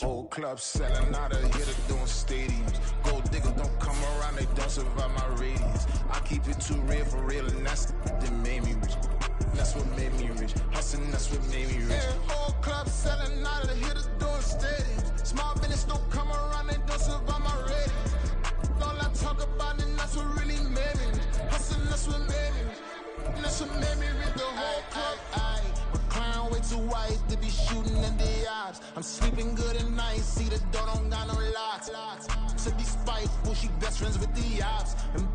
Whole club selling out of here to doing stadiums. Gold diggers don't come around, they don't survive my radius. I keep it too real for real, and that's that made me rich. That's what made me rich. Hustling, that's what made me rich. Yeah, whole club selling out of here to doing stadiums. Small business don't come around, they don't survive my radius. All I talk about it, that's what really made me rich. Hustling, that's what made me rich. That's what made me rich. The whole club. Clown way too white to be shooting at the odds. I'm sleeping good at night, see the door don't got no locks. To be spiteful, she best friends with the ops. And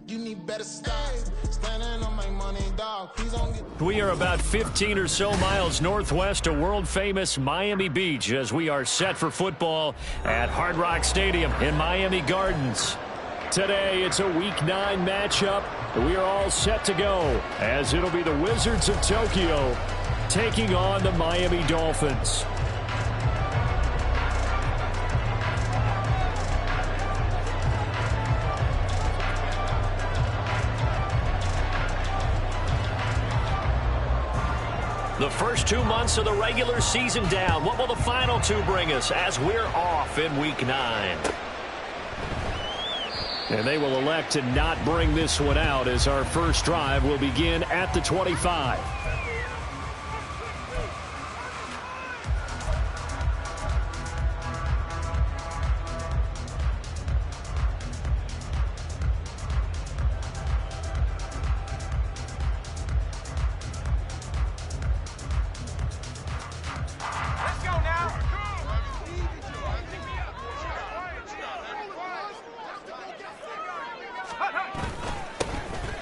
you need better stop. Standing on my money, dog. Please don't get. We are about 15 or so miles northwest of world-famous Miami Beach as we are set for football at Hard Rock Stadium in Miami Gardens. Today, it's a Week 9 matchup. We are all set to go as it'll be the Wizards of Tokyo taking on the Miami Dolphins. The first 2 months of the regular season down. What will the final 2 bring us as we're off in Week 9? And they will elect to not bring this one out as our first drive will begin at the 25.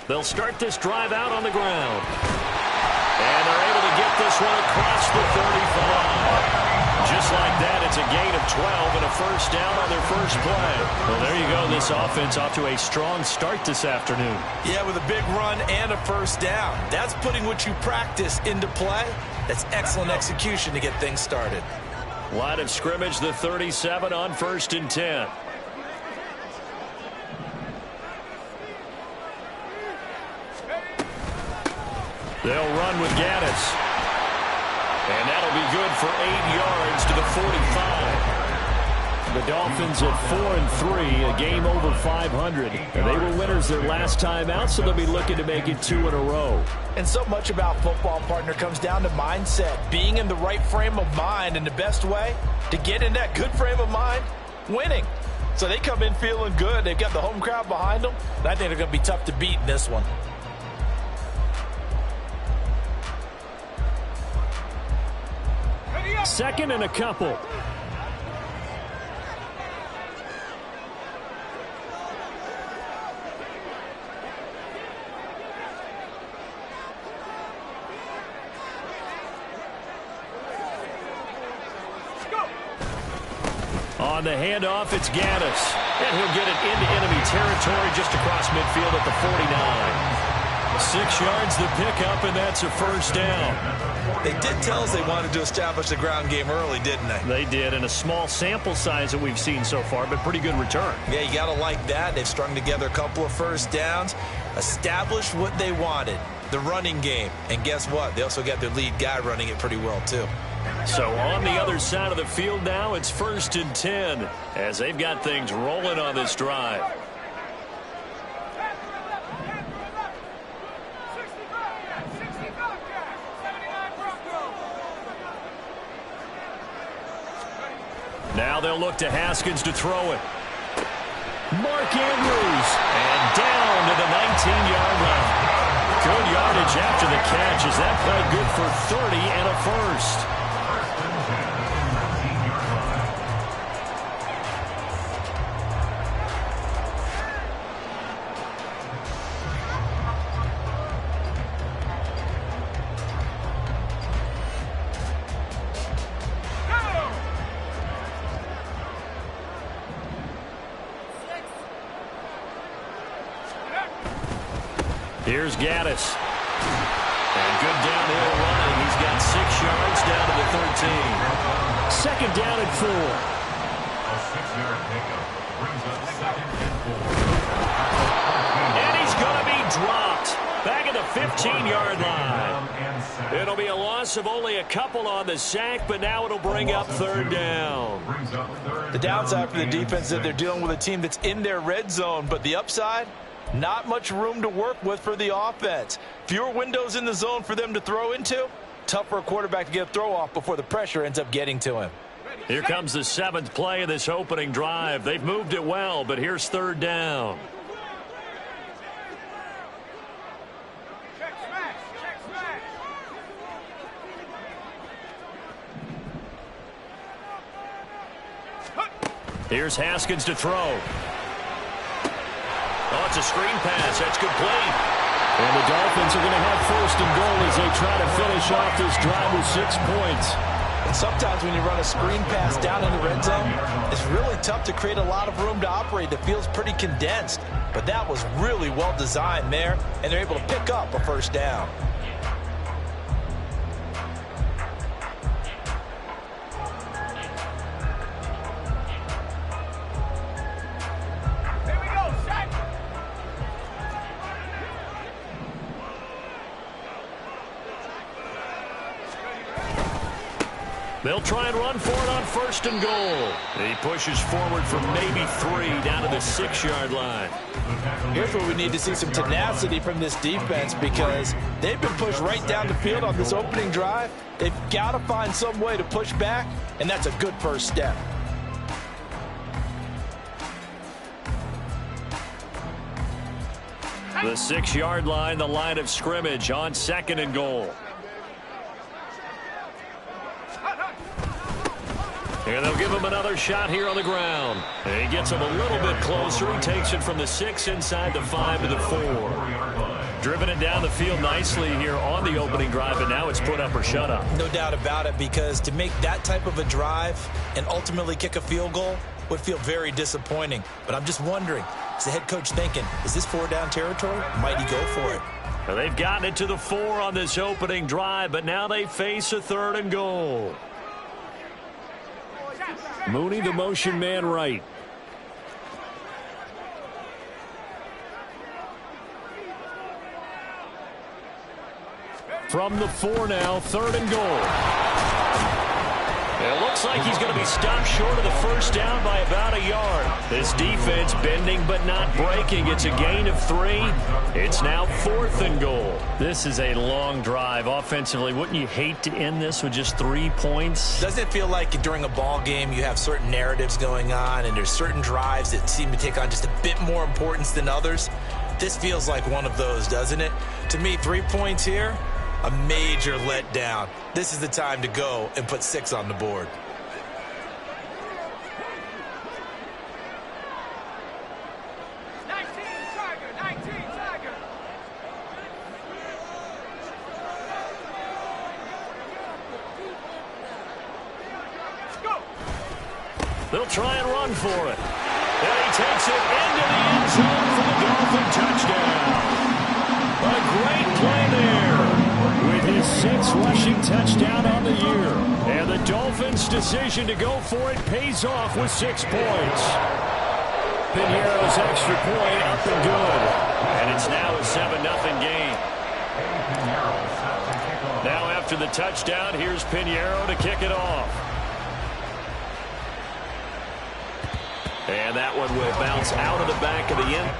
They'll start this drive out on the ground. And they're able to get this one across the 35. Just like that, it's a gain of 12 and a first down on their first play. Well, there you go. This offense off to a strong start this afternoon. Yeah, with a big run and a first down. That's putting what you practice into play. That's excellent execution to get things started. Line of scrimmage, the 37 on 1st and 10. They'll run with Gaddis. And that'll be good for 8 yards to the 45. The Dolphins at 4-3, a game over 500. And they were winners their last time out, so they'll be looking to make it 2 in a row. And so much about football, partner, comes down to mindset. Being in the right frame of mind, and the best way to get in that good frame of mind, winning. So they come in feeling good. They've got the home crowd behind them. And I think they're going to be tough to beat in this one. Second and a couple. On the handoff, it's Gaddis. And he'll get it into enemy territory just across midfield at the 49. 6 yards the pickup, and that's a first down. They did tell us they wanted to establish the ground game early, didn't they? They did, and a small sample size that we've seen so far, but pretty good return. Yeah, you got to like that. They've strung together a couple of first downs, established what they wanted, the running game. And guess what? They also got their lead guy running it pretty well, too. So on the other side of the field now, it's 1st and 10 as they've got things rolling on this drive. Now they'll look to Haskins to throw it. Mark Andrews, and down to the 19-yard line. Good yardage after the catch as that play good for 30 and a first. Here's Gaddis. And good downhill running. He's got 6 yards down to the 13. Second down and 4. A 6-yard pickup brings up 2nd and 4. And he's going to be dropped. Back at the 15-yard line. It'll be a loss of only a couple on the sack, but now it'll bring up third down. The downside for the defense is that they're dealing with a team that's in their red zone, but the upside, not much room to work with for the offense. Fewer windows in the zone for them to throw into. Tough for a quarterback to get a throw off before the pressure ends up getting to him. Here comes the 7th play of this opening drive. They've moved it well, but here's third down. Here's Haskins to throw. Oh, it's a screen pass. That's complete. And the Dolphins are going to have first and goal as they try to finish off this drive with 6 points. And sometimes when you run a screen pass down in the red zone, it's really tough to create a lot of room to operate. The field's pretty condensed. But that was really well designed there, and they're able to pick up a first down. They'll try and run for it on first and goal. He pushes forward from maybe 3 down to the 6-yard line. Here's where we need to see some tenacity from this defense because they've been pushed right down the field on this opening drive. They've got to find some way to push back, and that's a good first step. The 6-yard line, the line of scrimmage on second and goal. And they'll give him another shot here on the ground. And he gets him a little bit closer. He takes it from the 6 inside the 5 to the 4. Driven it down the field nicely here on the opening drive, and now it's put up or shut up. No doubt about it, because to make that type of a drive and ultimately kick a field goal would feel very disappointing. But I'm just wondering, is the head coach thinking, is this 4-down territory? Might he go for it? Well, they've gotten it to the 4 on this opening drive, but now they face a third and goal. Mooney, the motion man right. From the 4 now, third and goal. It looks like he's going to be stopped short of the first down by about a yard. This defense bending but not breaking. It's a gain of 3. It's now 4th and goal. This is a long drive offensively. Wouldn't you hate to end this with just 3 points? Doesn't it feel like during a ball game you have certain narratives going on and there's certain drives that seem to take on just a bit more importance than others? This feels like one of those, doesn't it? To me, 3 points here, a major letdown. This is the time to go and put 6 on the board. They'll try and run for it. And he takes it into the end zone for the Dolphin touchdown. A great play there with his 6th rushing touchdown on the year. And the Dolphins' decision to go for it pays off with 6 points. Piñeiro's extra point up and good. And it's now a 7-0 game. Now after the touchdown, here's Piñeiro to kick it off. And that one will bounce out of the back of the end.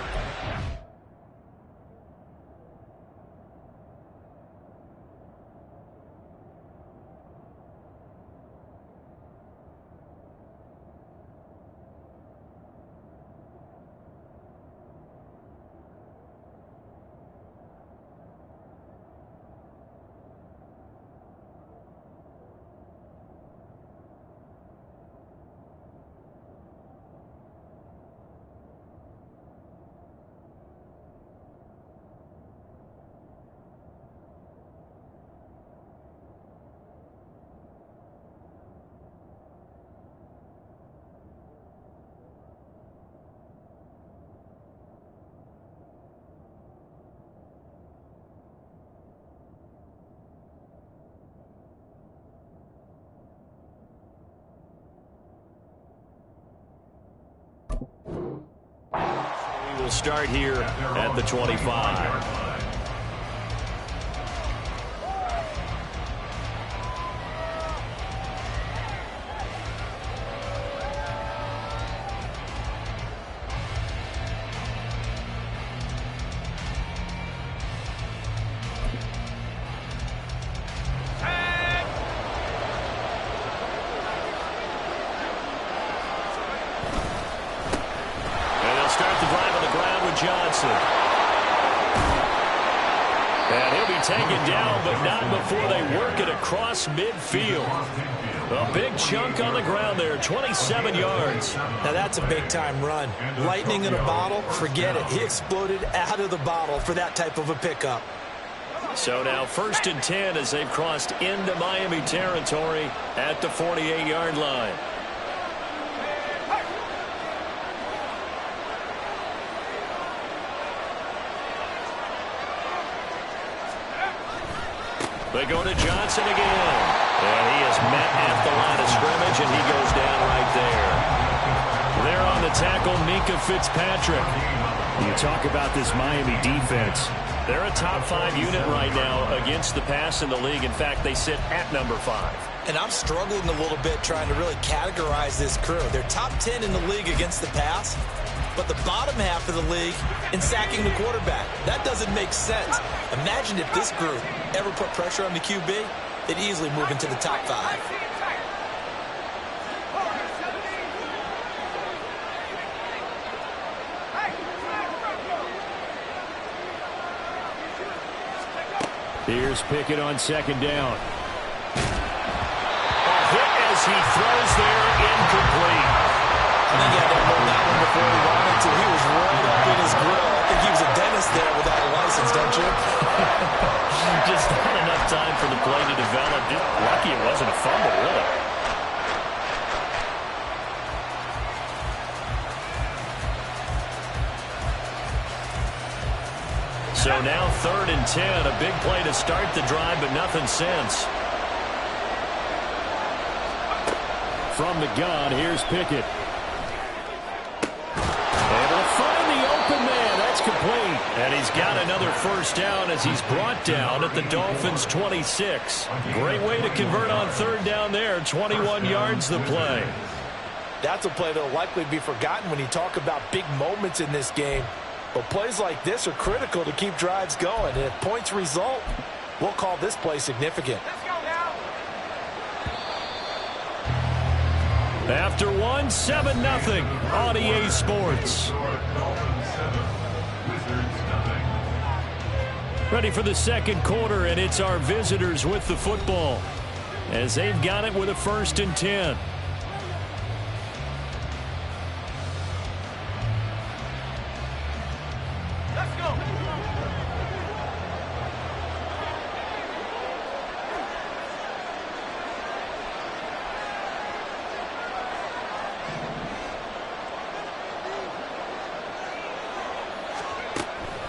We'll start here at the 25. Johnson. And he'll be taken down, but not before they work it across midfield. A big chunk on the ground there, 27 yards. Now that's a big-time run. Lightning in a bottle, forget it. He exploded out of the bottle for that type of a pickup. So now 1st and 10 as they've crossed into Miami territory at the 48-yard line. They go to Johnson again. And he is met at the line of scrimmage, and he goes down right there. There on the tackle, Minkah Fitzpatrick. You talk about this Miami defense. They're a top 5 unit right now against the pass in the league. In fact, they sit at number 5. And I'm struggling a little bit trying to really categorize this crew. They're top 10 in the league against the pass, but the bottom half of the league in sacking the quarterback. That doesn't make sense. Imagine if this group ever put pressure on the QB, they'd easily move into the top 5. Here's Pickett on 2nd down. A hit as he throws there, incomplete. I think he had to hold that one before he wanted to. He was right up in his grill. I think he was a dentist there without a license, don't you? Just not enough time for the play to develop. Just lucky it wasn't a fumble, really. So now 3rd and 10. A big play to start the drive, but nothing since. From the gun, here's Pickett. Able to find the open man. That's complete. And he's got another 1st down as he's brought down at the Dolphins' 26. Great way to convert on 3rd down there. 21 yards the play. That's a play that will likely be forgotten when you talk about big moments in this game. But plays like this are critical to keep drives going. And if points result, we'll call this play significant. After 1, 7-0 on EA Sports. Ready for the 2nd quarter, and it's our visitors with the football as they've got it with a 1st and 10.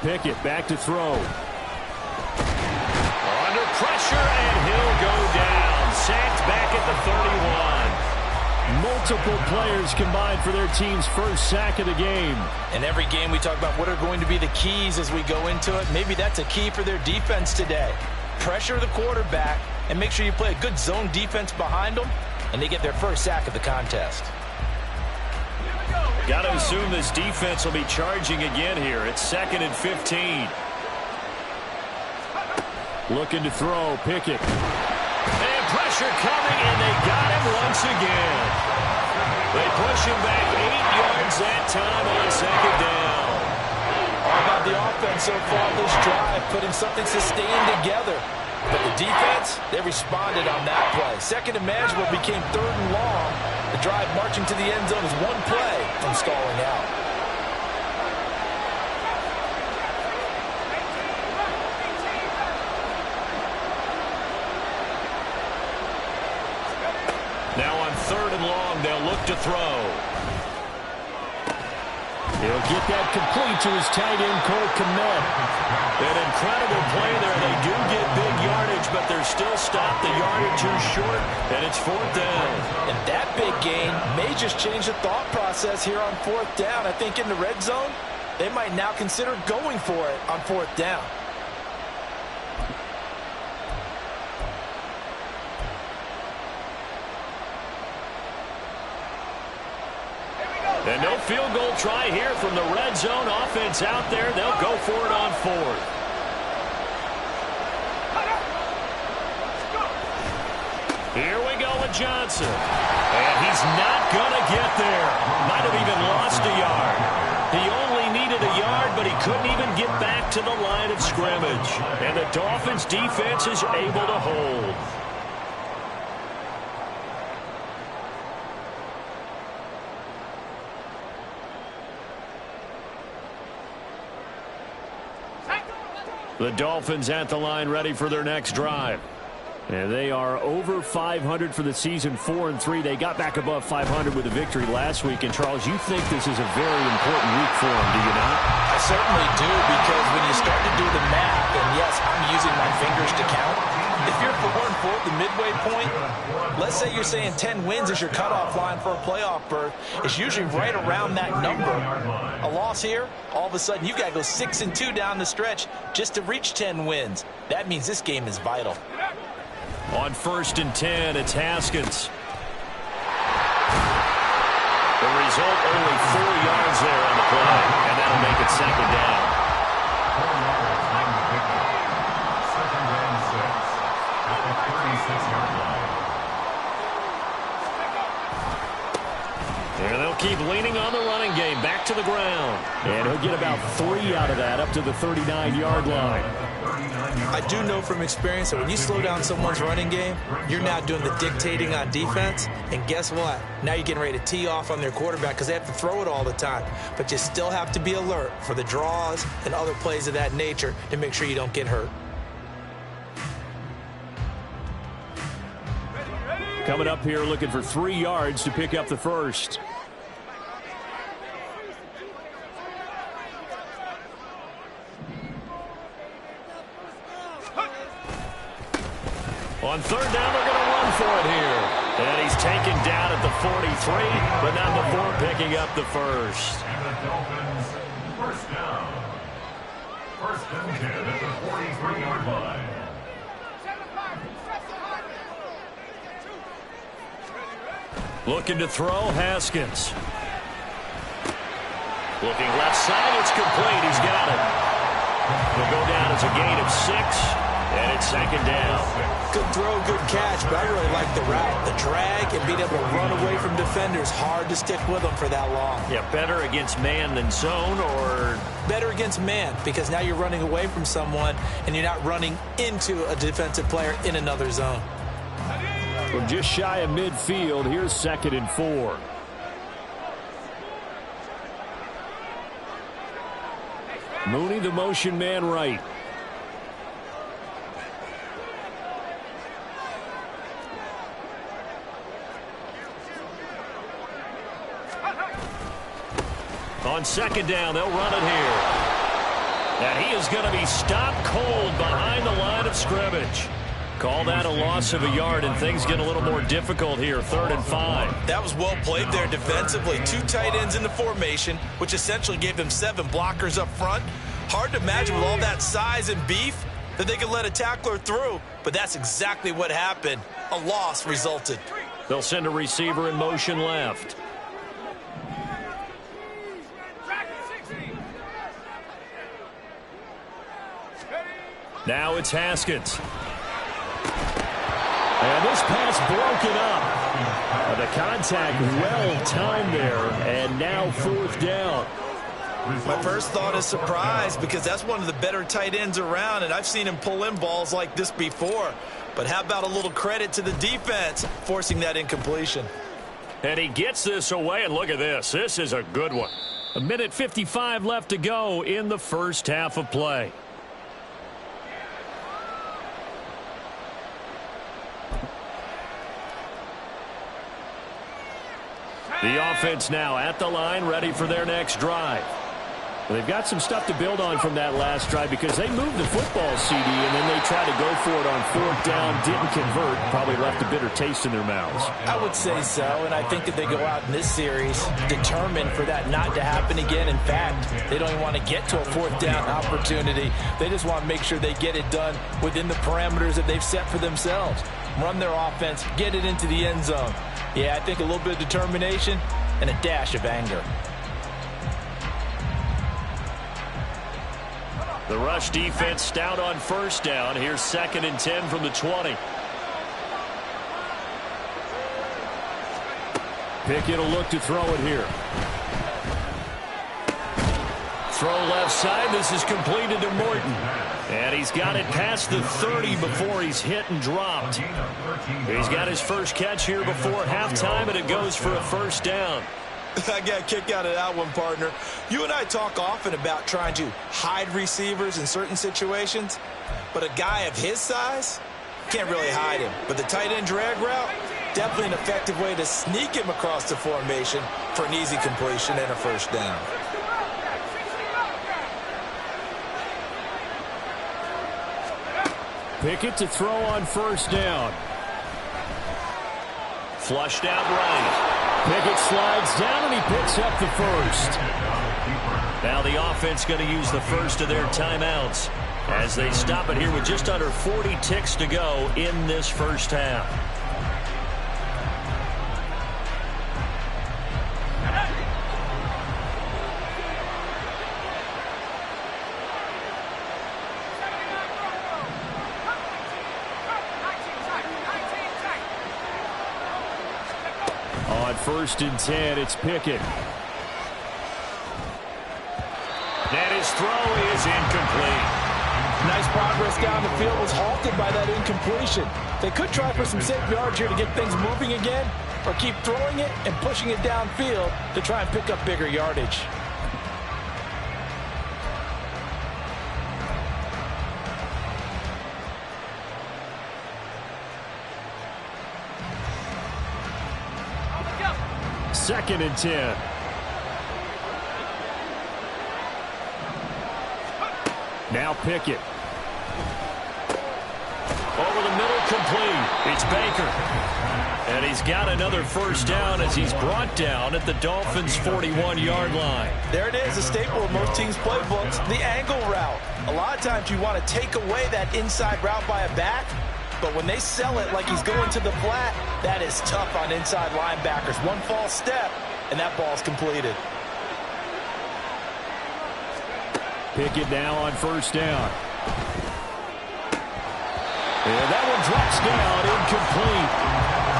Pickett back to throw. Under pressure, and he'll go down. Sacked back at the 31. Multiple players combined for their team's 1st sack of the game. In every game we talk about what are going to be the keys as we go into it. Maybe that's a key for their defense today. Pressure the quarterback and make sure you play a good zone defense behind them, and they get their 1st sack of the contest. Got to assume this defense will be charging again here. It's 2nd and 15. Looking to throw, Pickett. And pressure coming, and they got him once again. They push him back 8 yards that time on 2nd down. All about the offense so far this drive, putting something sustained together. But the defense, they responded on that play. 2nd and manageable became 3rd and long. The drive marching to the end zone is 1 play from stalling out. Now on 3rd and long, they'll look to throw. He'll get that complete to his tight end, Cole Kmet. An incredible play there. They do get big yardage, but they're still stopped the yard or 2 short, and it's 4th down. And that big gain may just change the thought process here on 4th down. I think in the red zone, they might now consider going for it on 4th down. And no field goal try here from the red zone. Offense out there. They'll go for it on 4th. Here we go with Johnson. And he's not going to get there. Might have even lost a yard. He only needed a yard, but he couldn't even get back to the line of scrimmage. And the Dolphins' defense is able to hold. The Dolphins at the line, ready for their next drive. And they are over 500 for the season, 4-3. They got back above 500 with a victory last week. And, Charles, you think this is a very important week for them, do you not? I certainly do, because when you start to do the math, and yes, I'm using my fingers to count, if you're 4-4 at the midway point, let's say you're saying 10 wins is your cutoff line for a playoff berth, it's usually right around that number. A loss here, all of a sudden you got to go 6-2 down the stretch just to reach 10 wins. That means this game is vital. On 1st and 10, it's Haskins. The result, only 4 yards there on the play, and that'll make it 2nd down. 4 yards on the pickup. 2nd and 6 at the 36-yard line. And they'll keep leaning on the running game, back to the ground. And he'll get about 3 out of that, up to the 39-yard line. I do know from experience that when you slow down someone's running game, you're now doing the dictating on defense. And guess what? Now you're getting ready to tee off on their quarterback because they have to throw it all the time. But you still have to be alert for the draws and other plays of that nature to make sure you don't get hurt. Coming up here looking for 3 yards to pick up the first. On 3rd down, they're going to run for it here. And he's taken down at the 43, but not before picking up the first. And the Dolphins, 1st down. 1st and 10 at the 43-yard line. Looking to throw, Haskins. Looking left side, it's complete. He's got it. He'll go down as a gain of 6, and it's 2nd down. Good throw, good catch, but I really like the route. The drag and being able to run away from defenders, hard to stick with them for that long. Yeah, better against man than zone, or? Better against man, because now you're running away from someone and you're not running into a defensive player in another zone. From just shy of midfield, here's 2nd and 4. Mooney, the motion man right. On 2nd down, they'll run it here. And he is going to be stopped cold behind the line of scrimmage. Call that a loss of a yard, and things get a little more difficult here, 3rd and 5. That was well played there defensively. 2 tight ends in the formation, which essentially gave them 7 blockers up front. Hard to imagine with all that size and beef that they could let a tackler through, but that's exactly what happened. A loss resulted. They'll send a receiver in motion left. Now it's Haskins. And this pass broken up. The contact well timed there, and now 4th down. My first thought is surprise, because that's one of the better tight ends around, and I've seen him pull in balls like this before. But how about a little credit to the defense forcing that incompletion? And he gets this away, and look at this. This is a good one. 1:55 left to go in the first half of play. The offense now at the line, ready for their next drive. Well, they've got some stuff to build on from that last drive because they moved the football, CD, and then they tried to go for it on 4th down, didn't convert, probably left a bitter taste in their mouths. I would say so, and I think that they go out in this series determined for that not to happen again. In fact, they don't even want to get to a 4th down opportunity. They just want to make sure they get it done within the parameters that they've set for themselves. Run their offense, get it into the end zone. Yeah, I think a little bit of determination and a dash of anger. The rush defense stout on 1st down. Here's 2nd and 10 from the 20. Pickett will look to throw it here. throw left side. This is completed to Morton. And he's got it past the 30 before he's hit and dropped. He's got his first catch here before halftime, and it goes for a first down. I got a kick out of that one, partner. You and I talk often about trying to hide receivers in certain situations, but a guy of his size can't really hide him. But the tight end drag route, definitely an effective way to sneak him across the formation for an easy completion and a first down. Pickett to throw on first down. Flushed out right. Pickett slides down, and he picks up the first. Now the offense going to use the first of their timeouts as they stop it here with just under 40 ticks to go in this first half. On 1st and 10, it's Pickett. And his throw is incomplete. Nice progress down the field, was halted by that incompletion. They could try for some safe yards here to get things moving again, or keep throwing it and pushing it downfield to try and pick up bigger yardage. Second and 10. Now Pickett. Over the middle, complete. It's Baker. And he's got another first down as he's brought down at the Dolphins' 41-yard line. There it is, a staple of most teams' playbooks, the angle route. A lot of times you want to take away that inside route by a back, but when they sell it like he's going to the flat, that is tough on inside linebackers. One false step, and that ball's completed. Pickett now on first down. And that one drops down, incomplete.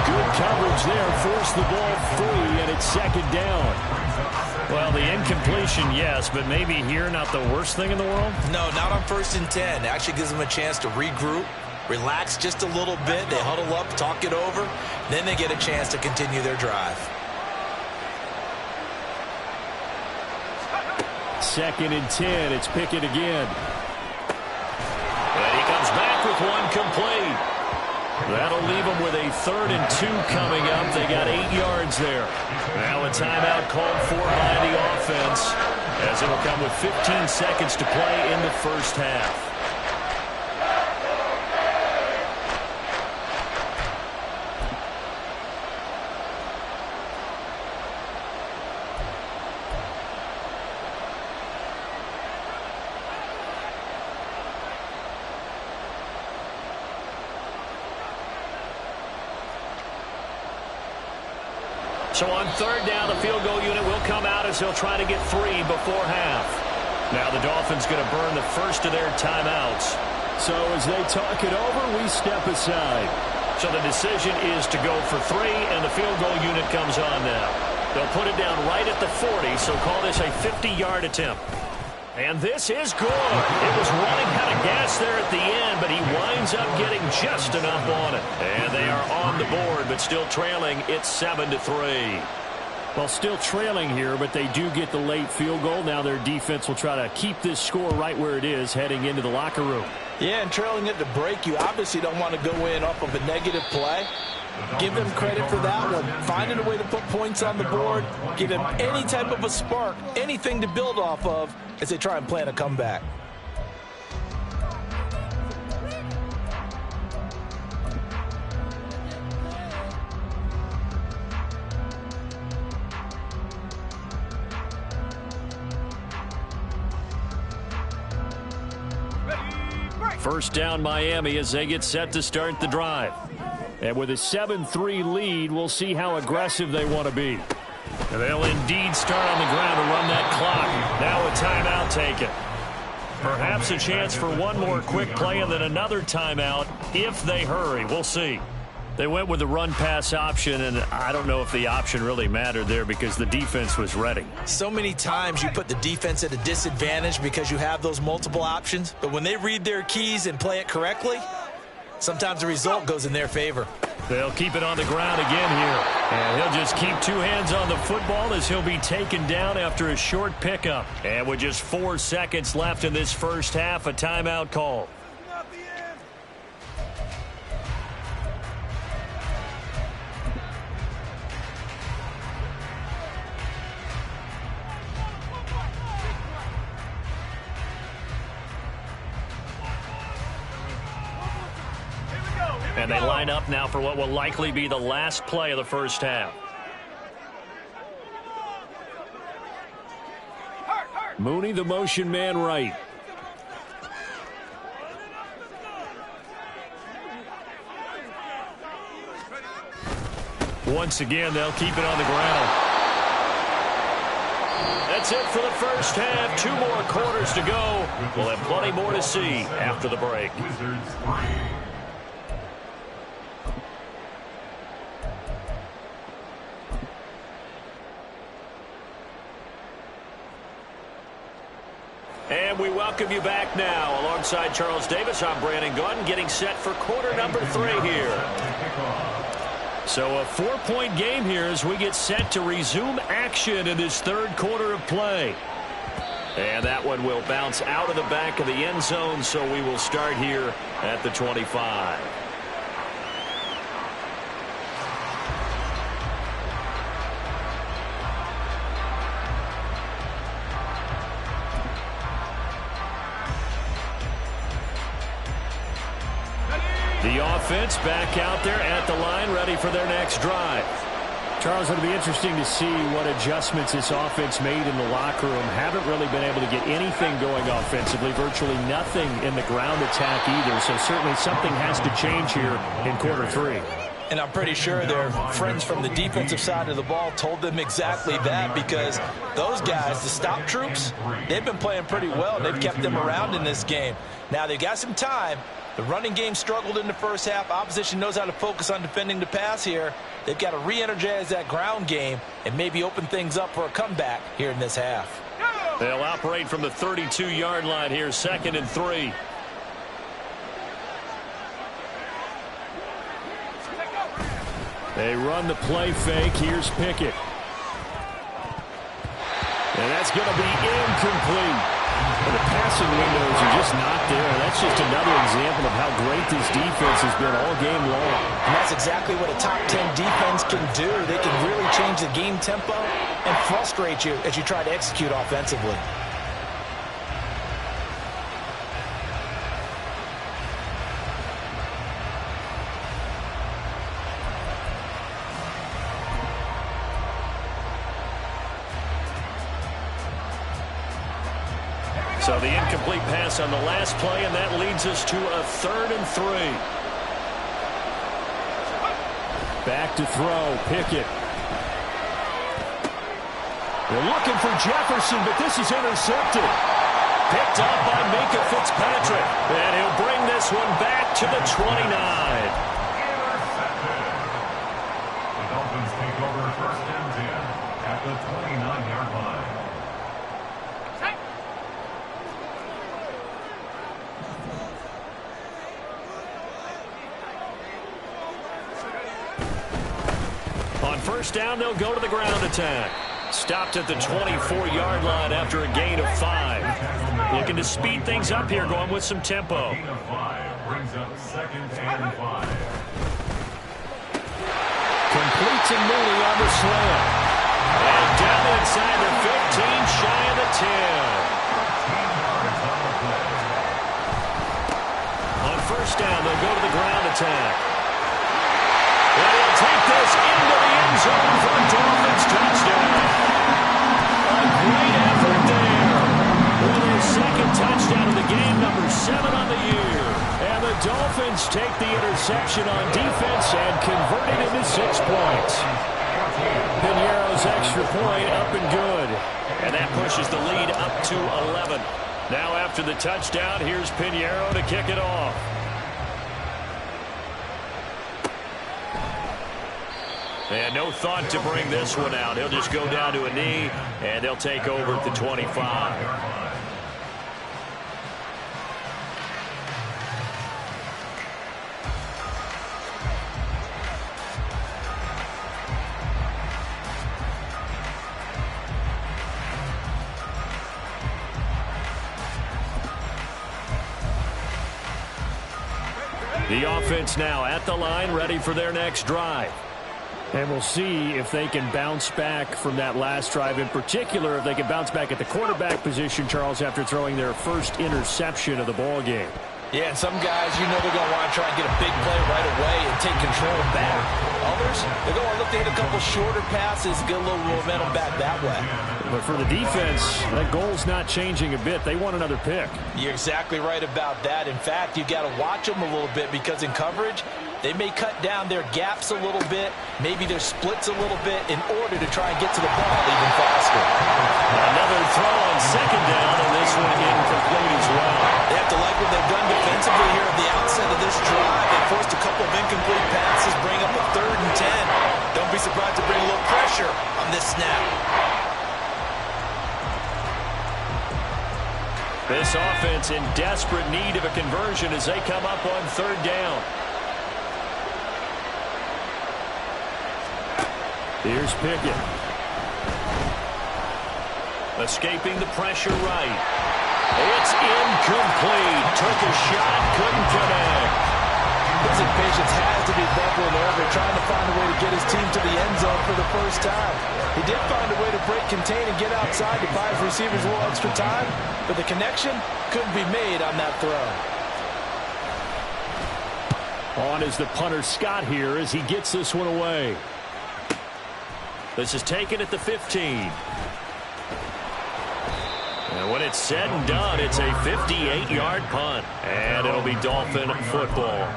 Good coverage there, forced the ball free, and it's second down. Well, the incompletion, yes, but maybe here not the worst thing in the world? No, not on 1st and 10. It actually gives them a chance to regroup, relax just a little bit. They huddle up, talk it over. Then they get a chance to continue their drive. Second and 10. It's Pickett again. And he comes back with one complete. That'll leave them with a 3rd and 2 coming up. They got 8 yards there. Now a timeout called for by the offense as it'll come with 15 seconds to play in the first half. So on 3rd down, the field goal unit will come out as they'll try to get 3 before half. Now the Dolphins going to burn the first of their timeouts. So as they talk it over, we step aside. So the decision is to go for 3, and the field goal unit comes on now. They'll put it down right at the 40, so call this a 50-yard attempt. And this is good. It was running out of gas there at the end, but he winds up getting just enough on it. And they are on the board, but still trailing. It's 7-3. Well, still trailing here, but they do get the late field goal. Now their defense will try to keep this score right where it is heading into the locker room. Yeah, and trailing at the break, you obviously don't want to go in off of a negative play. Give them credit for that one. Finding a way to put points on the board, give them any type of a spark, anything to build off of as they try and plan a comeback. First down Miami as they get set to start the drive. And with a 7-3 lead, we'll see how aggressive they want to be. And they'll indeed start on the ground to run that clock. Now a timeout taken. Perhaps a chance for one more quick play and then another timeout if they hurry. We'll see. They went with the run-pass option, and I don't know if the option really mattered there because the defense was ready. So many times you put the defense at a disadvantage because you have those multiple options, but when they read their keys and play it correctly, sometimes the result goes in their favor. They'll keep it on the ground again here. And he'll just keep two hands on the football as he'll be taken down after a short pickup. And with just 4 seconds left in this first half, a timeout call. And they line up now for what will likely be the last play of the first half. Mooney, the motion man right. Once again, they'll keep it on the ground. That's it for the first half. 2 more quarters to go. We'll have plenty more to see after the break. And we welcome you back now. Alongside Charles Davis, I'm Brandon Gaudin, getting set for quarter number 3 here. So a 4-point game here as we get set to resume action in this third quarter of play. And that one will bounce out of the back of the end zone, so we will start here at the 25. The offense back out there at the line, ready for their next drive. Charles, it'll be interesting to see what adjustments this offense made in the locker room. Haven't really been able to get anything going offensively, virtually nothing in the ground attack either. So certainly something has to change here in quarter 3. And I'm pretty sure their friends from the defensive side of the ball told them exactly that, because those guys, the stop troops, they've been playing pretty well. They've kept them around in this game. Now they've got some time. The running game struggled in the first half. Opposition knows how to focus on defending the pass here. They've got to re-energize that ground game and maybe open things up for a comeback here in this half. They'll operate from the 32-yard line here, 2nd and 3. They run the play fake. Here's Pickett. And that's going to be incomplete. And the passing windows are just not there. That's just another example of how great this defense has been all game long. And that's exactly what a top 10 defense can do. They can really change the game tempo and frustrate you as you try to execute offensively. So the incomplete pass on the last play, and that leads us to a 3rd and 3. Back to throw, Pickett. They're looking for Jefferson, but this is intercepted. Picked up by Minkah Fitzpatrick. And he'll bring this one back to the 29. The Dolphins take over 1st and 10 at the 29-yard line. On 1st down, they'll go to the ground attack. Stopped at the 24-yard line after a gain of 5. Looking to speed things up here, going with some tempo. Gain of 5 brings up 2nd and 5. Completes and Mooney on the slant. And down inside the 15, shy of the 10. On 1st down, they'll go to the ground attack. And he'll take this into the end zone for a Dolphins touchdown. A great effort there. With his 2nd touchdown of the game, number 7 on the year. And the Dolphins take the interception on defense and convert it into 6 points. Piñeiro's extra point up and good. And that pushes the lead up to 11. Now after the touchdown, here's Piñeiro to kick it off. And no thought to bring this one out. He'll just go down to a knee, and they'll take over at the 25. The offense now at the line, ready for their next drive. And we'll see if they can bounce back from that last drive. In particular, if they can bounce back at the quarterback position, Charles, after throwing their first interception of the ball game. Yeah, and some guys, you know they're going to want to try and get a big play right away and take control back. Others, they're going to look to hit a couple shorter passes, get a little momentum back that way. But for the defense, that goal's not changing a bit. They want another pick. You're exactly right about that. In fact, you've got to watch them a little bit because in coverage, they may cut down their gaps a little bit, maybe their splits a little bit in order to try and get to the ball even faster. Another throw on second down, and this one incomplete as well. They have to like what they've done defensively here at the outset of this drive. They forced a couple of incomplete passes, bring up a 3rd and 10. Don't be surprised to bring a little pressure on this snap. This offense in desperate need of a conversion as they come up on 3rd down. Here's Pickett. Escaping the pressure right. It's incomplete. Took a shot, couldn't connect. His impatience has to be bubbling over, trying to find a way to get his team to the end zone for the first time. He did find a way to break, contain, and get outside to buy his receivers a little extra time, but the connection couldn't be made on that throw. On is the punter Scott here as he gets this one away. This is taken at the 15. And when it's said and done, it's a 58-yard punt. And it'll be Dolphin football.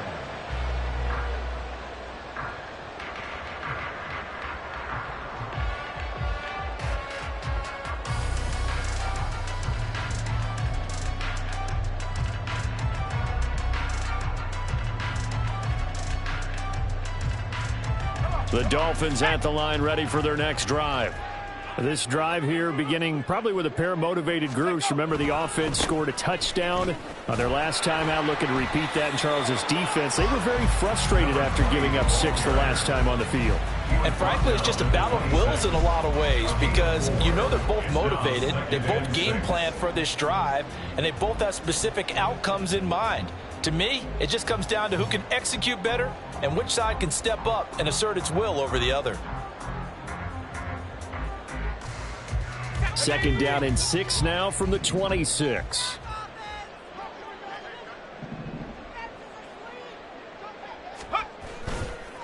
The Dolphins at the line, ready for their next drive. This drive here beginning probably with a pair of motivated groups. Remember, the offense scored a touchdown on their last time out. Looking to repeat that in Charles's defense. They were very frustrated after giving up 6 the last time on the field. And frankly, it's just a battle of wills in a lot of ways because you know they're both motivated. They both game plan for this drive, and they both have specific outcomes in mind. To me, it just comes down to who can execute better and which side can step up and assert its will over the other. 2nd down and 6 now from the 26.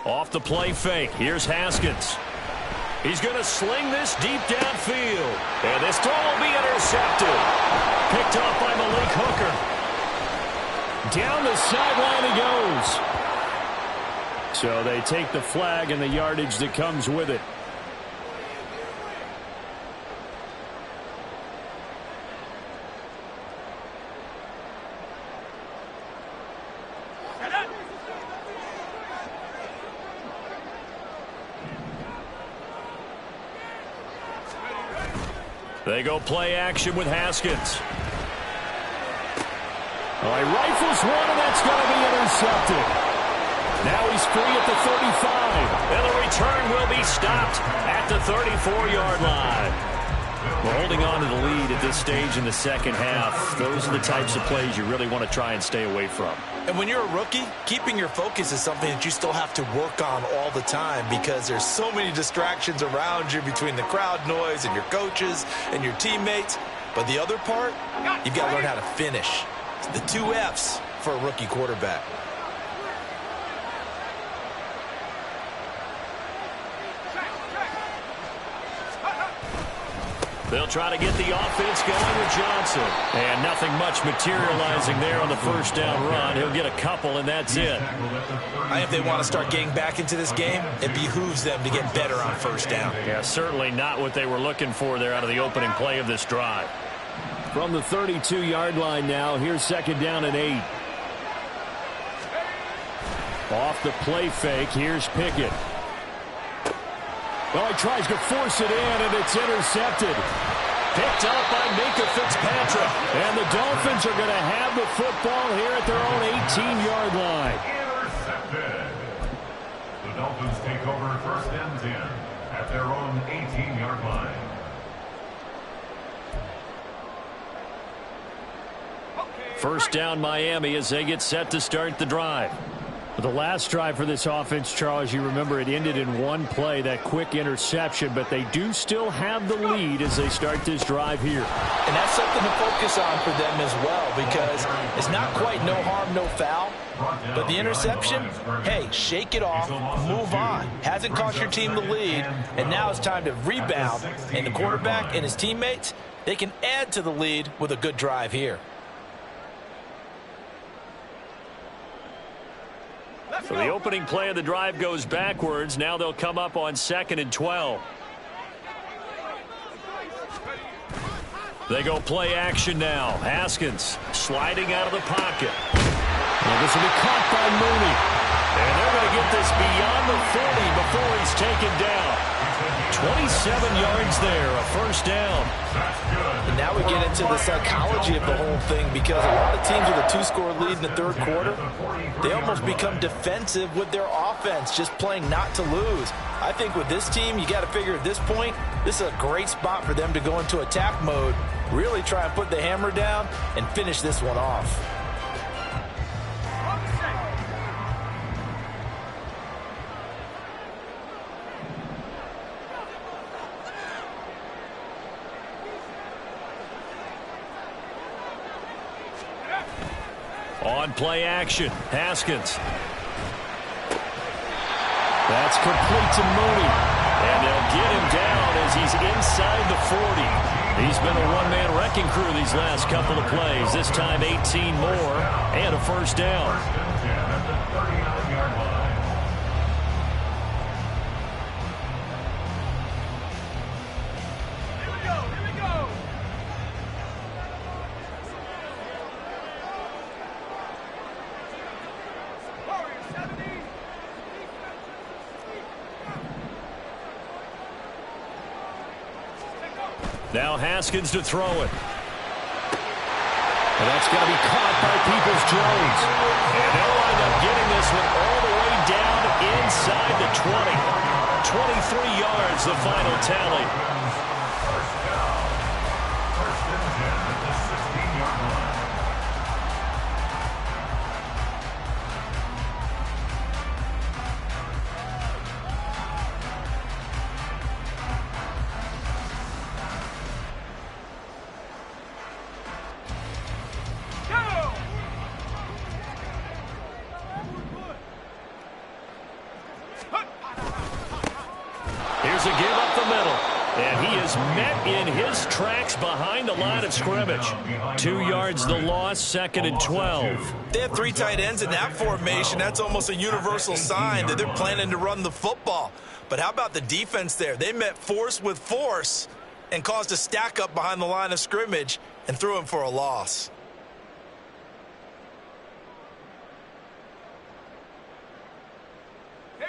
Off the play fake. Here's Haskins. He's going to sling this deep downfield. And this throw will be intercepted. Picked off by Malik Hooker. Down the sideline he goes. So they take the flag and the yardage that comes with it. They go play action with Haskins. Oh, he rifles one, and that's going to be intercepted. Now he's free at the 35. And the return will be stopped at the 34-yard line. We're holding on to the lead at this stage in the second half. Those are the types of plays you really want to try and stay away from. And when you're a rookie, keeping your focus is something that you still have to work on all the time because there's so many distractions around you between the crowd noise and your coaches and your teammates. But the other part, you've got to learn how to finish. It's the 2 F's for a rookie quarterback. They'll try to get the offense going with Johnson. And nothing much materializing there on the first down run. He'll get a couple, and that's it. If they want to start getting back into this game, it behooves them to get better on first down. Yeah, certainly not what they were looking for there out of the opening play of this drive. From the 32-yard line now, here's 2nd down and 8. Off the play fake, here's Pickett. Well, he tries to force it in, and it's intercepted. Picked up by Minkah Fitzpatrick. And the Dolphins are going to have the football here at their own 18-yard line. Intercepted. The Dolphins take over first and 10 at their own 18-yard line. First down Miami as they get set to start the drive. The last drive for this offense, Charles, you remember it ended in one play, that quick interception, but they do still have the lead as they start this drive here. And that's something to focus on for them as well, because it's not quite no harm, no foul, but the interception, hey, shake it off, move on. Hasn't cost your team the lead, and now it's time to rebound, and the quarterback and his teammates, they can add to the lead with a good drive here. So the opening play of the drive goes backwards. Now they'll come up on 2nd and 12. They go play action now. Haskins sliding out of the pocket. And this will be caught by Mooney. And they're going to get this beyond the 40 before he's taken down. 27 yards there, a first down. And now we get into the psychology of the whole thing, because a lot of teams with a 2-score lead in the third quarter, they almost become defensive with their offense, just playing not to lose. I think with this team, you got to figure at this point, this is a great spot for them to go into attack mode, really try and put the hammer down and finish this one off. On play action, Haskins. That's complete to Mooney. And they'll get him down as he's inside the 40. He's been a one-man wrecking crew these last couple of plays. This time 18 more and a first down. Now Haskins to throw it. And that's going to be caught by Peoples-Jones. And they'll wind up getting this one all the way down inside the 20. 23 yards, the final tally. First down. First and 10 at the 16-yard line. Here's a give up the middle. And he is met in his tracks behind the line of scrimmage. 2 yards the loss, 2nd and 12. They have 3 tight ends in that formation. That's almost a universal sign that they're planning to run the football. But how about the defense there? They met force with force and caused a stack up behind the line of scrimmage and threw him for a loss.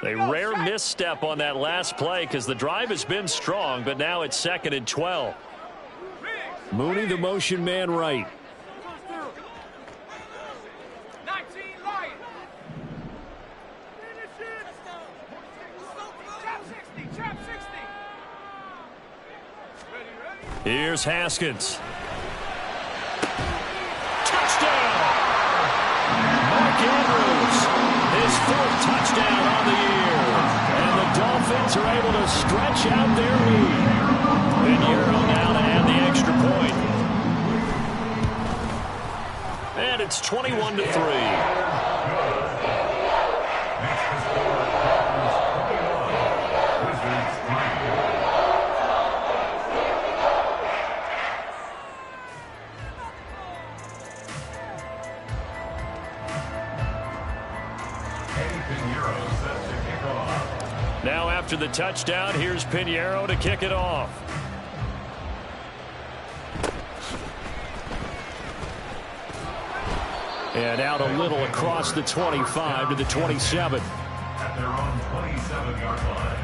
A rare misstep on that last play because the drive has been strong, but now it's 2nd and 12. Mooney, the motion man right. Here's Haskins. Touchdown! Mark Andrews, his 4th touchdown on the year. And the Dolphins are able to stretch out their lead. Pinheiro now to add the extra point. And it's 21-3. Now after the touchdown, here's Pinheiro to kick it off. And out a little across the 25 to the 27. At their own 27-yard line.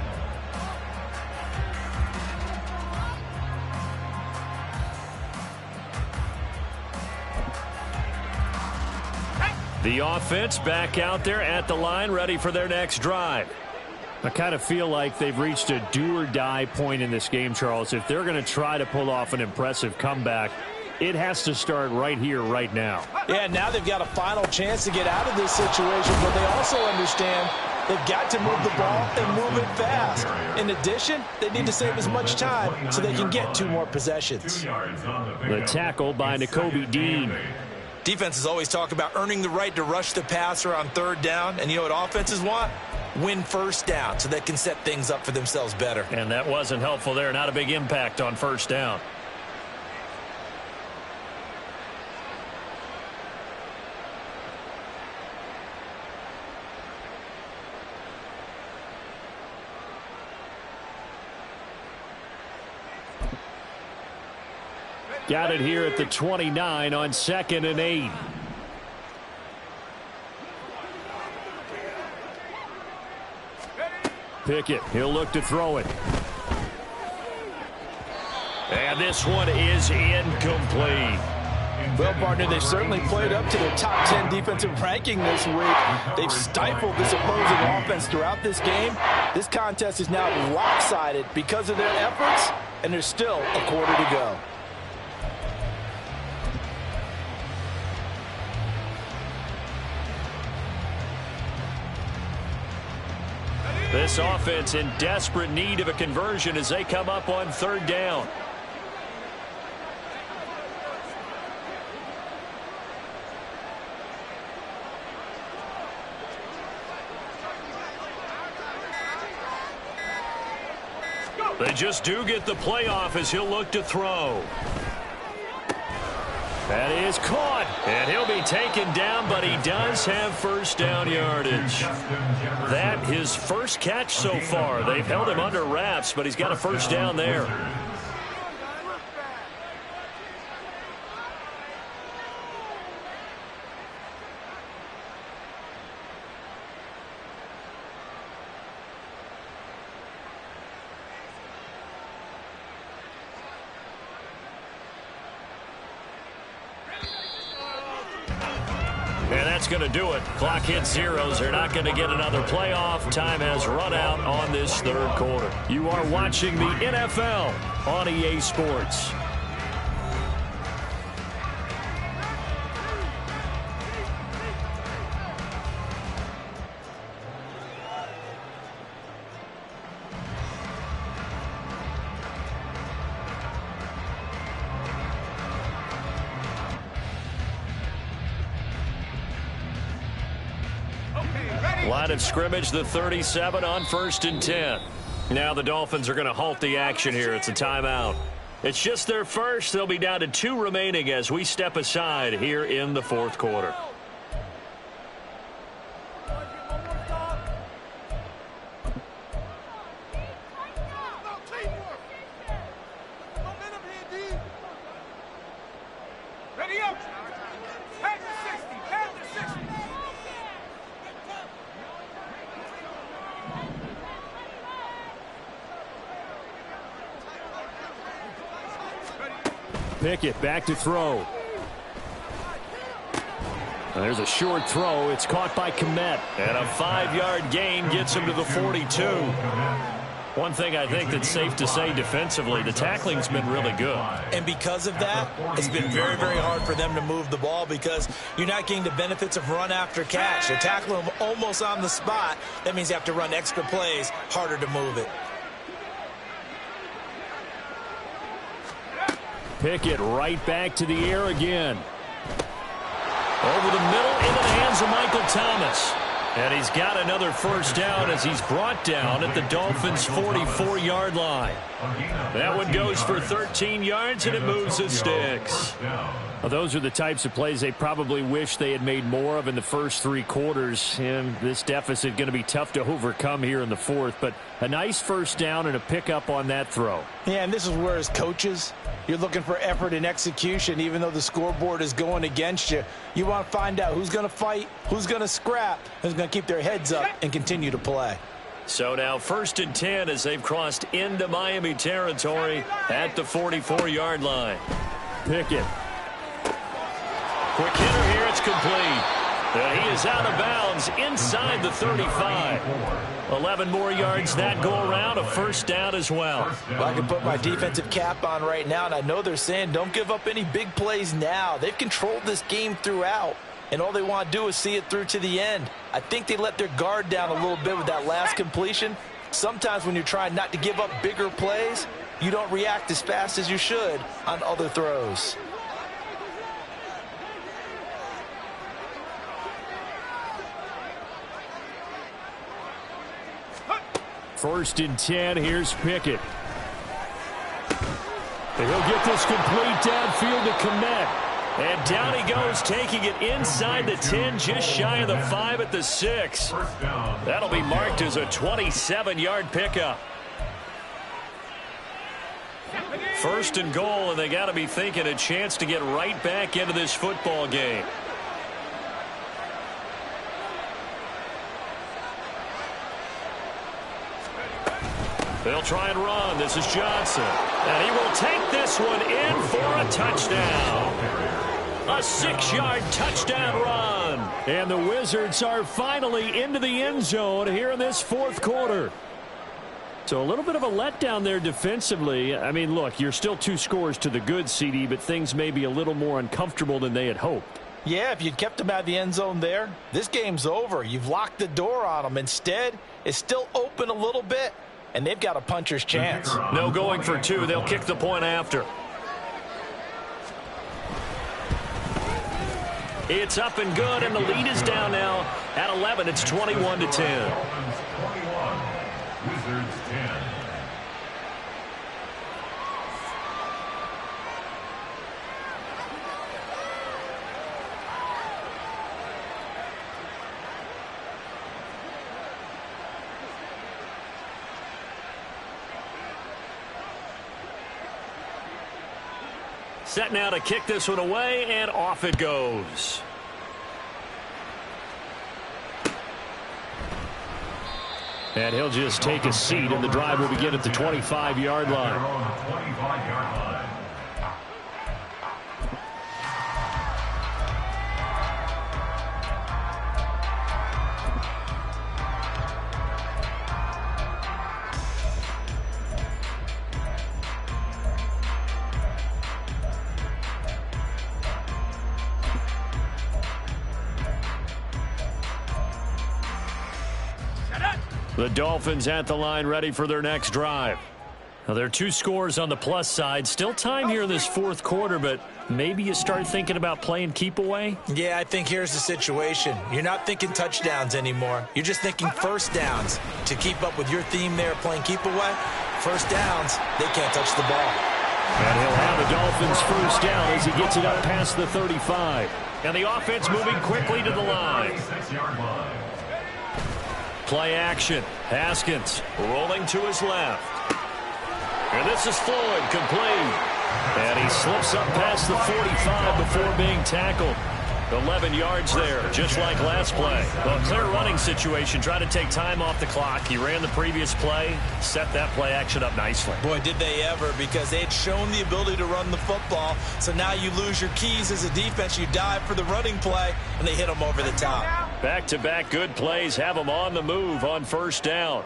The offense back out there at the line, ready for their next drive. I kind of feel like they've reached a do-or-die point in this game, Charles. If they're going to try to pull off an impressive comeback, it has to start right here, right now. Yeah, now they've got a final chance to get out of this situation, but they also understand they've got to move the ball and move it fast. In addition, they need to save as much time so they can get 2 more possessions. The tackle by Nakobe Dean. Defenses always talk about earning the right to rush the passer on 3rd down, and you know what offenses want? Win 1st down so they can set things up for themselves better. And that wasn't helpful there. Not a big impact on 1st down. Got it here at the 29 on 2nd and 8. Pickett, he'll look to throw it. And this one is incomplete. Well, partner, they've certainly played up to their top 10 defensive ranking this week. They've stifled this opposing offense throughout this game. This contest is now lopsided because of their efforts, and there's still a quarter to go. This offense in desperate need of a conversion as they come up on 3rd down. They just do get the playoff as he'll look to throw. That is caught, and he'll be taken down, but he does have 1st down yardage. That his first catch so far. They've held him under wraps, but he's got a 1st down there. And that's going to do it. Clock hits zeros. They're not going to get another playoff. Time has run out on this 3rd quarter. You are watching the NFL on EA Sports. Line of scrimmage, the 37 on 1st and 10. Now the Dolphins are going to halt the action here. It's a timeout. It's just their first. They'll be down to 2 remaining as we step aside here in the 4th quarter. Pickett back to throw. There's a short throw. It's caught by Kmet. And a 5-yard gain gets him to the 42. One thing I think that's safe to say defensively, the tackling's been really good. And because of that, it's been very, very hard for them to move the ball because you're not getting the benefits of run after catch. They're tackling them almost on the spot. That means you have to run extra plays, harder to move it. Pickett right back to the air again. Over the middle into the hands of Michael Thomas. And he's got another 1st down as he's brought down at the Dolphins' 44-yard line. That one goes for 13 yards, and it moves the sticks. Well, those are the types of plays they probably wish they had made more of in the first 3 quarters. And this deficit going to be tough to overcome here in the 4th. But a nice 1st down and a pickup on that throw. Yeah, and this is where as coaches, you're looking for effort and execution. Even though the scoreboard is going against you, you want to find out who's going to fight, who's going to scrap, who's going to keep their heads up and continue to play. So now 1st and 10 as they've crossed into Miami territory at the 44-yard line. Pickett. Quick hitter here. It's complete. And he is out of bounds inside the 35. 11 more yards that go around, a first down as well. Well, I can put my defensive cap on right now, and I know they're saying don't give up any big plays now. They've controlled this game throughout, and all they want to do is see it through to the end. I think they let their guard down a little bit with that last completion. Sometimes when you're trying not to give up bigger plays, you don't react as fast as you should on other throws. First and 10, here's Pickett. And he'll get this complete downfield to Kmet. And down he goes, taking it inside the 10, just shy of the 5 at the 6. That'll be marked as a 27-yard pickup. First and goal, and they got to be thinking a chance to get right back into this football game. They'll try and run. This is Johnson. And he will take this one in for a touchdown. A 6-yard touchdown run. And the Wizards are finally into the end zone here in this fourth quarter. So a little bit of a letdown there defensively. I mean, look, you're still 2 scores to the good, CD, but things may be a little more uncomfortable than they had hoped. Yeah, if you'd kept them out of the end zone there, this game's over. You've locked the door on them. Instead, it's still open a little bit. And they've got a puncher's chance. No going for 2. They'll kick the point after. It's up and good, and the lead is down now at 11. It's 21-10. Dolphins 21, Wizards 10. Set now to kick this one away, and off it goes. And he'll just take a seat, and the drive will begin at the 25-yard line. 25-yard line. The Dolphins at the line, ready for their next drive. Now, there are 2 scores on the plus side. Still time here in this fourth quarter, but maybe you start thinking about playing keep away? Yeah, I think here's the situation. You're not thinking touchdowns anymore. You're just thinking first downs. To keep up with your theme there, playing keep away, first downs, they can't touch the ball. And he'll have the Dolphins first down as he gets it up past the 35. And the offense moving quickly to the line. 26-yard line. Play action. Haskins rolling to his left. And this is Floyd, complete. And he slips up past the 45 before being tackled. 11 yards there, just like last play. Well, a clear running situation. Try to take time off the clock. He ran the previous play, set that play action up nicely. Boy, did they ever, because they had shown the ability to run the football. So now you lose your keys as a defense. You dive for the running play, and they hit them over the top. Back-to-back good plays have them on the move on first down.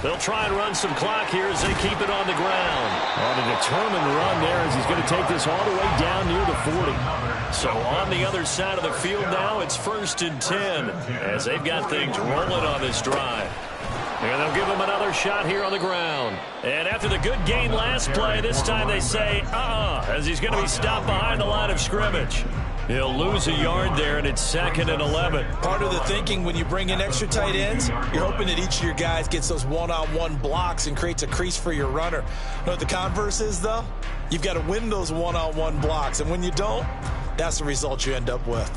They'll try and run some clock here as they keep it on the ground. On a determined run there as he's going to take this all the way down near the 40. So on the other side of the field now, it's 1st and 10 as they've got things rolling on this drive. And they'll give him another shot here on the ground. And after the good gain last play, this time they say, as he's going to be stopped behind the line of scrimmage. He'll lose a yard there, and it's 2nd and 11. Part of the thinking when you bring in extra tight ends, you're hoping that each of your guys gets those one-on-one blocks and creates a crease for your runner. You know what the converse is, though? You've got to win those one-on-one blocks, and when you don't, that's the result you end up with.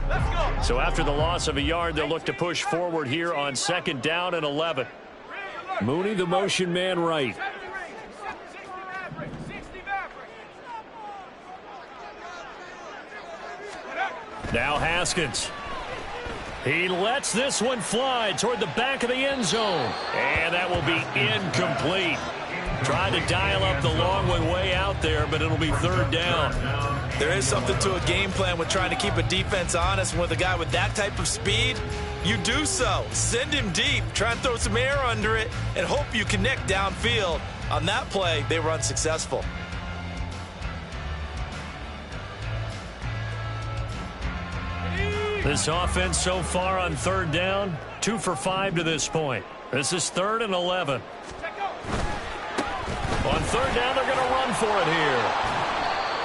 Let's go. So after the loss of a yard, they'll look to push forward here on 2nd down and 11. Mooney, the motion man right. Now Haskins. He lets this one fly toward the back of the end zone. And that will be incomplete. Tried to dial up the long one way out there, but it'll be third down. There is something to a game plan with trying to keep a defense honest. And with a guy with that type of speed, you do so. Send him deep. Try and throw some air under it and hope you connect downfield. On that play, they were unsuccessful. This offense so far on third down, 2 for 5 to this point. This is 3rd and 11. On third down, they're going to run for it here.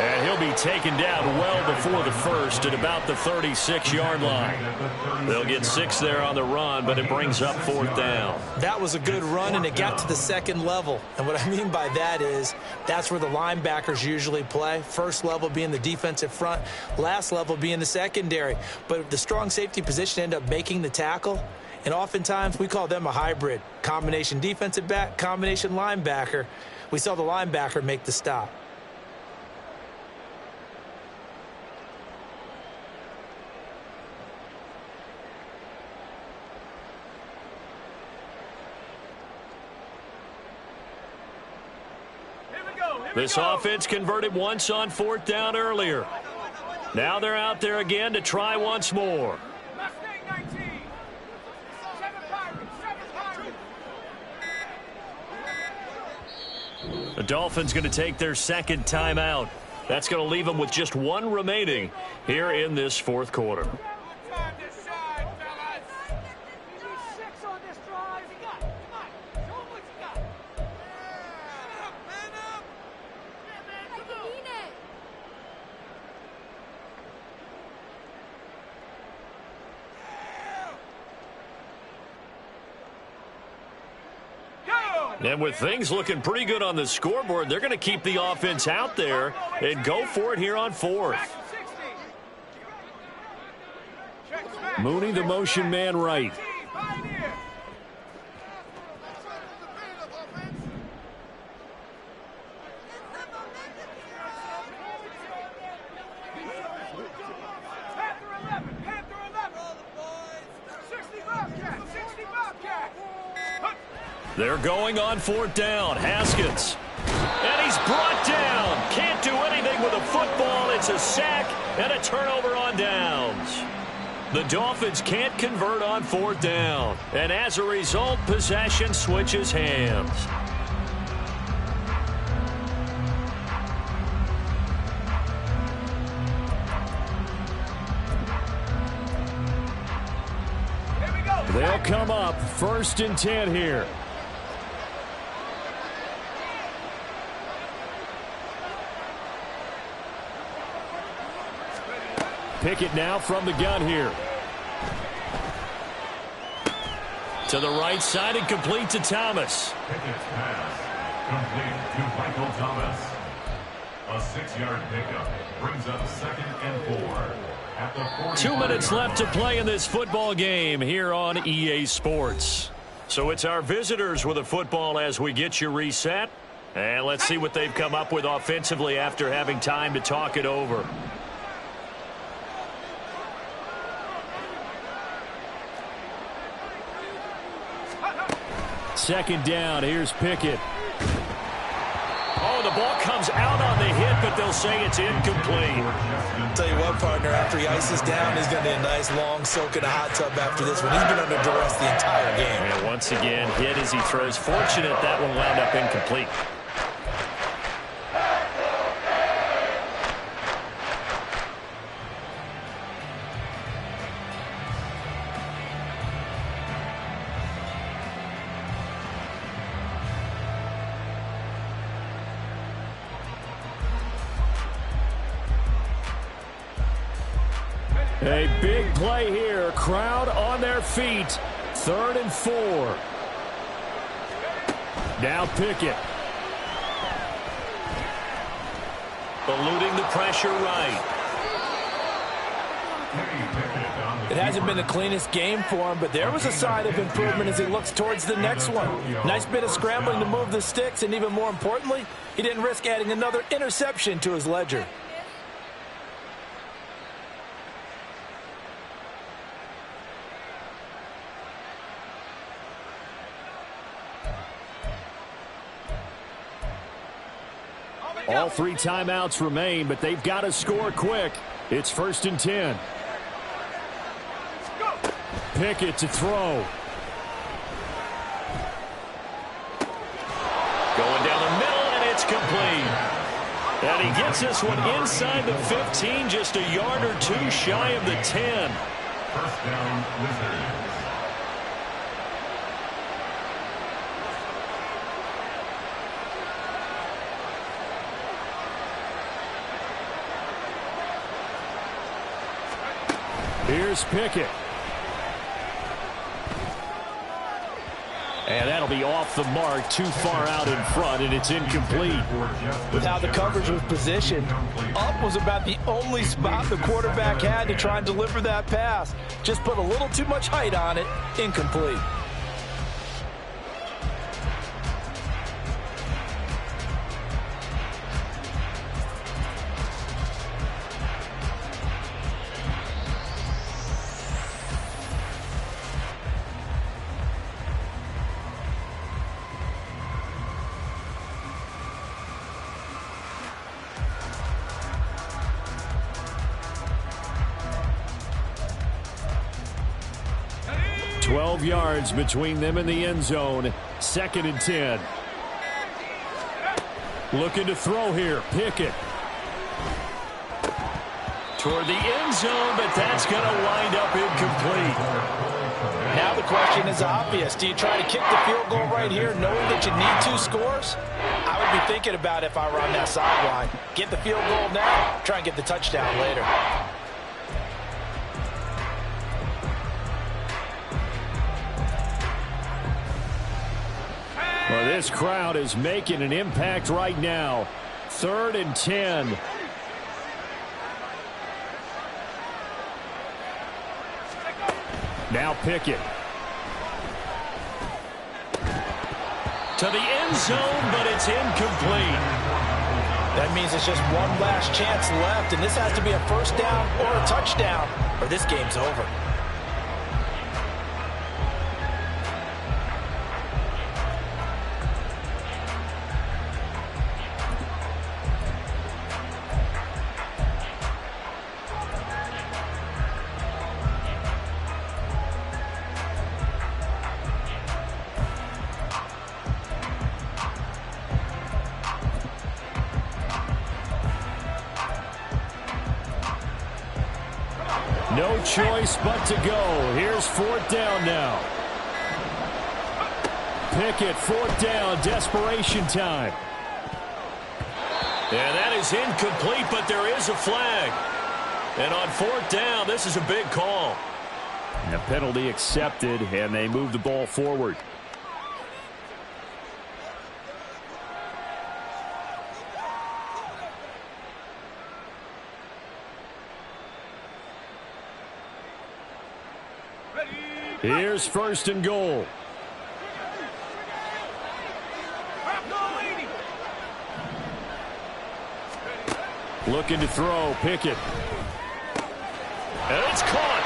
And he'll be taken down well before the first at about the 36-yard line. They'll get 6 there on the run, but it brings up 4th down. That was a good run, and it got to the second level. And what I mean by that is that's where the linebackers usually play. First level being the defensive front, last level being the secondary. But the strong safety position ended up making the tackle. And oftentimes we call them a hybrid. Combination defensive back, combination linebacker. We saw the linebacker make the stop. This offense converted once on 4th down earlier. Now they're out there again to try once more. The Dolphins going to take their second timeout. That's going to leave them with just 1 remaining here in this 4th quarter. And with things looking pretty good on the scoreboard, they're going to keep the offense out there and go for it here on 4th. Mooney, the motion man right. They're going on 4th down. Haskins. And he's brought down. Can't do anything with a football. It's a sack and a turnover on downs. The Dolphins can't convert on 4th down. And as a result, possession switches hands. They'll come up 1st and 10 here. Pickett now from the gun here. To the right side and complete to Thomas. Pickett's pass complete to Michael Thomas. A 6-yard pickup brings up 2nd and 4. At the 2 minutes left to play in this football game here on EA Sports. So it's our visitors with a football as we get you reset. And let's see what they've come up with offensively after having time to talk it over. Second down, here's Pickett. Oh, the ball comes out on the hit, but they'll say it's incomplete. Tell you what, partner, after he ices down, he's going to need a nice long soak in a hot tub after this one. He's been under duress the entire game. And once again, hit as he throws. Fortunate that one wound up incomplete. A big play here. Crowd on their feet. 3rd and 4. Now Pickett. Eluding the pressure right. It hasn't been the cleanest game for him, but there was a sign of improvement as he looks towards the next one. Nice bit of scrambling to move the sticks, and even more importantly, he didn't risk adding another interception to his ledger. All 3 timeouts remain, but they've got to score quick. It's 1st and 10. Pickett to throw. Going down the middle, and it's complete. And he gets this one inside the 15, just a yard or 2 shy of the 10. First down, Wizards. Here's Pickett. And that'll be off the mark, too far out in front, and it's incomplete. With how the coverage was positioned, up was about the only spot the quarterback had to try and deliver that pass. Just put a little too much height on it, incomplete. Yards between them and the end zone. 2nd and 10. Looking to throw here. Pickett. Toward the end zone, but that's going to wind up incomplete. Now the question is obvious. Do you try to kick the field goal right here knowing that you need 2 scores? I would be thinking about if I were on that sideline. Get the field goal now. Try and get the touchdown later. Well, this crowd is making an impact right now. 3rd and 10. Now Pickett. To the end zone, but it's incomplete. That means it's just one last chance left, and this has to be a first down or a touchdown, or this game's over. No choice but to go. Here's 4th down now. Pickett, 4th down, desperation time. And that is incomplete, but there is a flag. And on 4th down, this is a big call. And a penalty accepted, and they move the ball forward. Here's 1st and goal. Looking to throw, Pickett. And it's caught.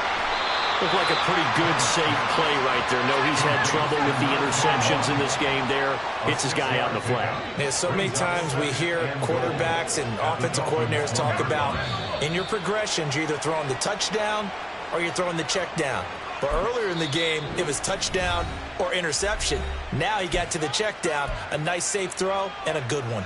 Looked like a pretty good, safe play right there. No, he's had trouble with the interceptions in this game there. Hits his guy out in the flat. Yeah, so many times we hear quarterbacks and offensive coordinators talk about in your progressions, you're either throwing the touchdown or you're throwing the check down. But earlier in the game, it was touchdown or interception. Now he got to the check down, a nice safe throw, and a good one.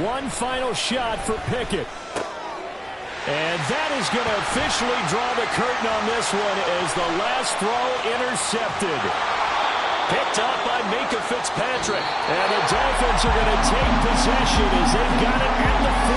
One final shot for Pickett. And that is going to officially draw the curtain on this one as the last throw intercepted. Picked up by Minkah Fitzpatrick. And the Dolphins are going to take possession as they've got it at the 40.